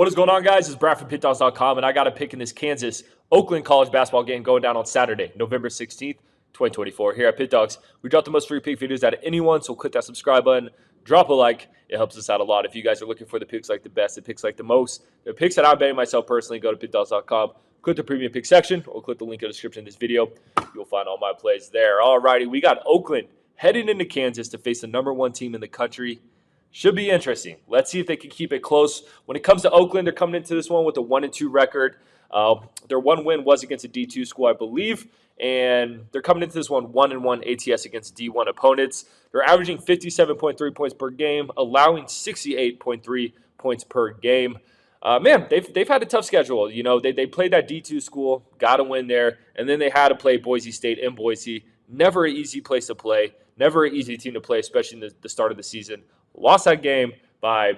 What is going on, guys? It's Brad from Pickdawgz.com, and I got a pick in this Kansas-Oakland college basketball game going down on Saturday, November 16th, 2024. Here at Pick Dawgz, we drop the most free pick videos out of anyone, so click that subscribe button, drop a like. It helps us out a lot. If you guys are looking for the picks like the best, the picks like the most, the picks that I'm betting myself personally, go to Pickdawgz.com, click the premium pick section, or click the link in the description of this video. You'll find all my plays there. Alrighty, we got Oakland heading into Kansas to face the #1 team in the country. Should be interesting. Let's see if they can keep it close. When it comes to Oakland, they're coming into this one with a 1-2 record. Their one win was against a D2 school, I believe, and they're coming into this one 1-1 ATS against D1 opponents. They're averaging 57.3 points per game, allowing 68.3 points per game. Man, they've had a tough schedule. You know, they played that D2 school, got a win there, and then they had to play Boise State in Boise. Never an easy place to play. Never an easy team to play, especially in the start of the season. Lost that game by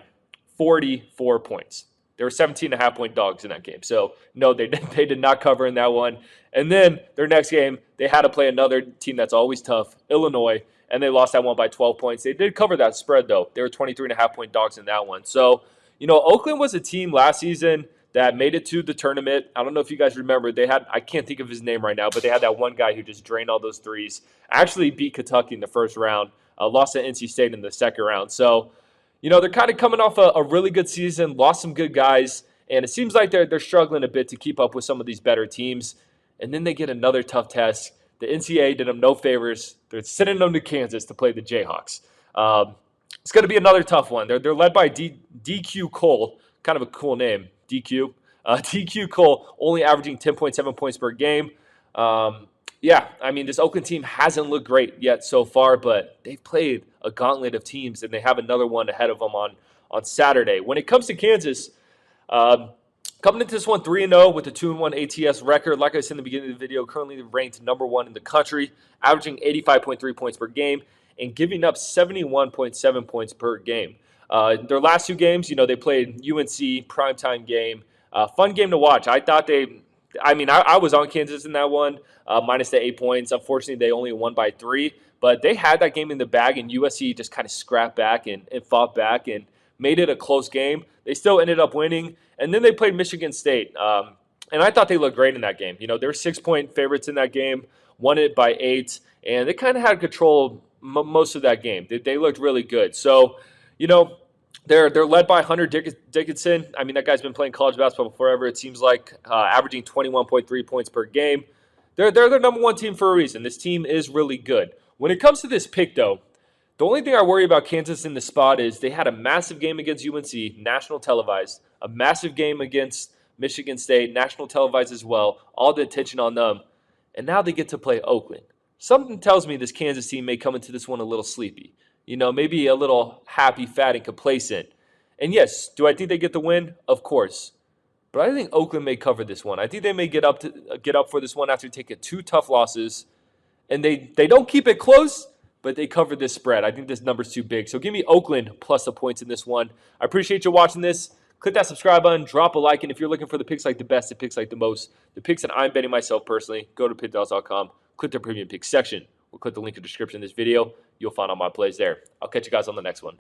44 points. There were 17.5-point dogs in that game. So, no, they did not cover in that one. And then their next game, they had to play another team that's always tough, Illinois, and they lost that one by 12 points. They did cover that spread, though. They were 23.5-point dogs in that one. So, you know, Oakland was a team last season that made it to the tournament. I don't know if you guys remember. They had, I can't think of his name right now, but they had that one guy who just drained all those threes. Actually beat Kentucky in the first round. Lost to NC State in the second round. So, you know, they're kind of coming off a really good season, lost some good guys, and it seems like they're struggling a bit to keep up with some of these better teams. And then they get another tough test. The NCAA did them no favors. They're sending them to Kansas to play the Jayhawks. It's going to be another tough one. They're led by DQ Cole, kind of a cool name, DQ. DQ Cole only averaging 10.7 points per game. Yeah, I mean, this Oakland team hasn't looked great yet so far, but they've played a gauntlet of teams, and they have another one ahead of them on Saturday. When it comes to Kansas, coming into this one 3-0 with a 2-1 ATS record, like I said in the beginning of the video, currently ranked #1 in the country, averaging 85.3 points per game, and giving up 71.7 points per game. Their last two games, you know, they played UNC, primetime game. Fun game to watch. I thought I was on Kansas in that one, minus the 8 points. Unfortunately, they only won by 3. But they had that game in the bag, and USC just kind of scrapped back and fought back and made it a close game. They still ended up winning. And then they played Michigan State. And I thought they looked great in that game. You know, they were 6-point favorites in that game, won it by 8. And they kind of had control most of that game. They looked really good. So, you know, They're led by Hunter Dickinson. I mean, that guy's been playing college basketball forever, it seems like, averaging 21.3 points per game. They're the #1 team for a reason. This team is really good. When it comes to this pick, though, the only thing I worry about Kansas in this spot is they had a massive game against UNC, national televised, a massive game against Michigan State, national televised as well, all the attention on them. And now they get to play Oakland. Something tells me this Kansas team may come into this one a little sleepy. You know, maybe a little happy, fat, and complacent. And yes, do I think they get the win? Of course. But I think Oakland may cover this one. I think they may get up for this one after taking 2 tough losses. And they don't keep it close, but they cover this spread. I think this number's too big. So give me Oakland plus the points in this one. I appreciate you watching this. Click that subscribe button, drop a like, and if you're looking for the picks like the best, the picks like the most, the picks that I'm betting myself personally, go to Pickdawgz.com, click the premium pick section. We'll click the link in the description of this video. You'll find all my plays there. I'll catch you guys on the next one.